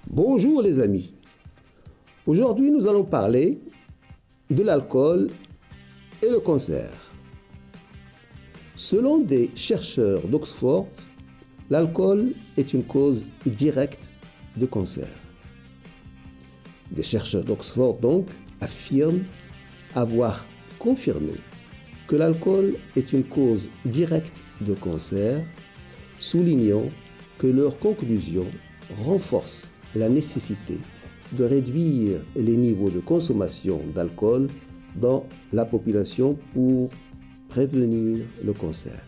Bonjour les amis. Aujourd'hui, nous allons parler de l'alcool et le cancer. Selon des chercheurs d'Oxford, l'alcool est une cause directe de cancer. Des chercheurs d'Oxford donc affirment avoir confirmé que l'alcool est une cause directe de cancer, soulignant que leur conclusion renforce la nécessité de réduire les niveaux de consommation d'alcool dans la population pour prévenir le cancer.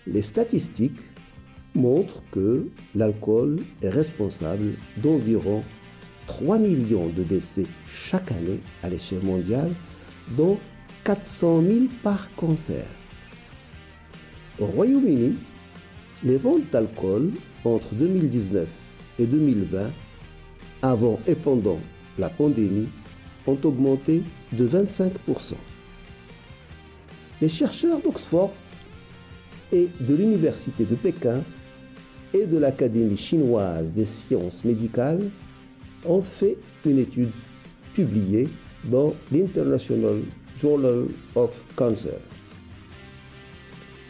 Les statistiques montrent que l'alcool est responsable d'environ 3 millions de décès chaque année à l'échelle mondiale, dont 400 000 par cancer. Au Royaume-Uni, les ventes d'alcool entre 2019 et 2020, avant et pendant la pandémie, ont augmenté de 25%. Les chercheurs d'Oxford et de l'Université de Pékin et de l'Académie chinoise des sciences médicales ont fait une étude publiée dans l'International Journal of Cancer.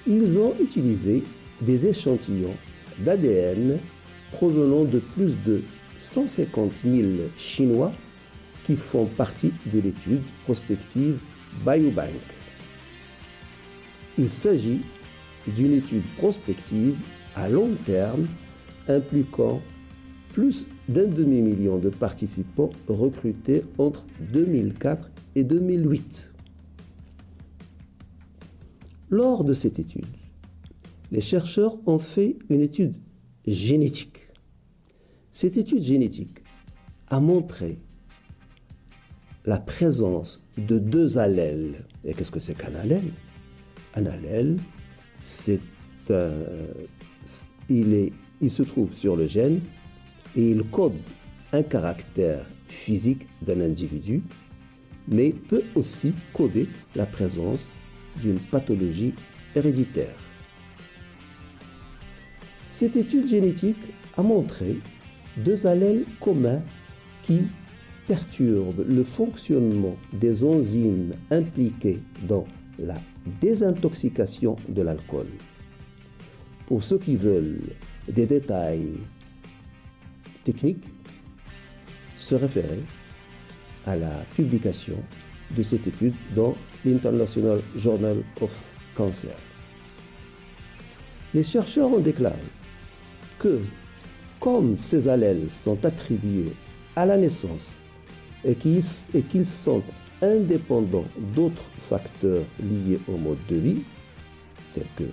Ils ont utilisé des échantillons d'ADN provenant de plus de 150 000 Chinois qui font partie de l'étude prospective Biobank. Il s'agit d'une étude prospective à long terme impliquant plus d'un demi-million de participants recrutés entre 2004 et 2008. Lors de cette étude, les chercheurs ont fait une étude génétique. Cette étude génétique a montré la présence de deux allèles. Et qu'est-ce que c'est qu'un allèle? Un allèle, il se trouve sur le gène et il code un caractère physique d'un individu, mais peut aussi coder la présence d'une pathologie héréditaire. Cette étude génétique a montré deux allèles communs qui perturbent le fonctionnement des enzymes impliquées dans la désintoxication de l'alcool. Pour ceux qui veulent des détails techniques, se référer à la publication de cette étude dans l'International Journal of Cancer. Les chercheurs ont déclaré que, comme ces allèles sont attribués à la naissance et qu'ils sont indépendants d'autres facteurs liés au mode de vie, tels que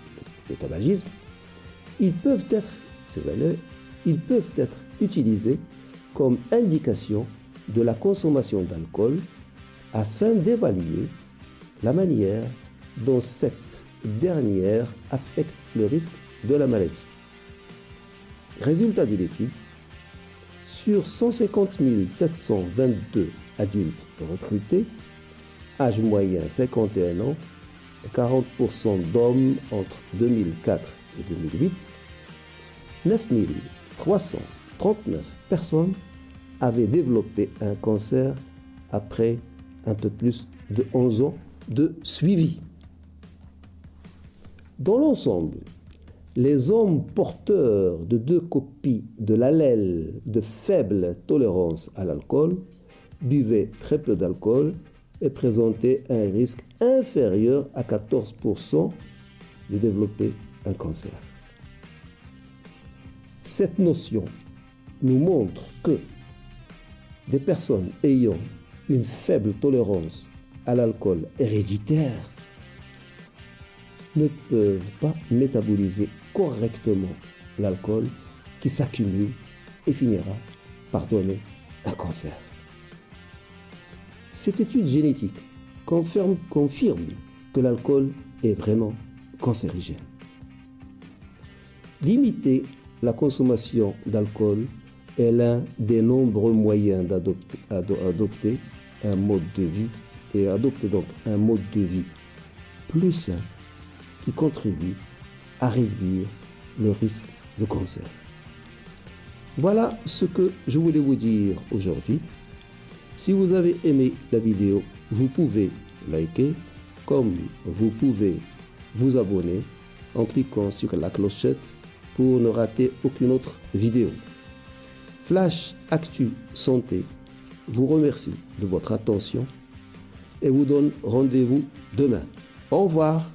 le tabagisme, ces allèles peuvent être utilisés comme indication de la consommation d'alcool afin d'évaluer la manière dont cette dernière affecte le risque de la maladie. Résultat de l'étude, sur 150 722 adultes recrutés, âge moyen 51 ans, 40% d'hommes entre 2004 et 2008, 9 339 personnes avaient développé un cancer après un peu plus de 11 ans de suivi. Dans l'ensemble, les hommes porteurs de deux copies de l'allèle de faible tolérance à l'alcool buvaient très peu d'alcool et présentaient un risque inférieur à 14% de développer un cancer. Cette notion nous montre que des personnes ayant une faible tolérance à l'alcool héréditaire ne peuvent pas métaboliser correctement l'alcool qui s'accumule et finira par donner un cancer. Cette étude génétique confirme que l'alcool est vraiment cancérigène. Limiter la consommation d'alcool est l'un des nombreux moyens d'adopter un mode de vie et adopter donc un mode de vie plus sain qui contribue à réduire le risque de cancer. Voilà ce que je voulais vous dire aujourd'hui. Si vous avez aimé la vidéo, vous pouvez liker, comme vous pouvez vous abonner en cliquant sur la clochette pour ne rater aucune autre vidéo. Flash Actu Santé vous remercie de votre attention et vous donne rendez-vous demain. Au revoir.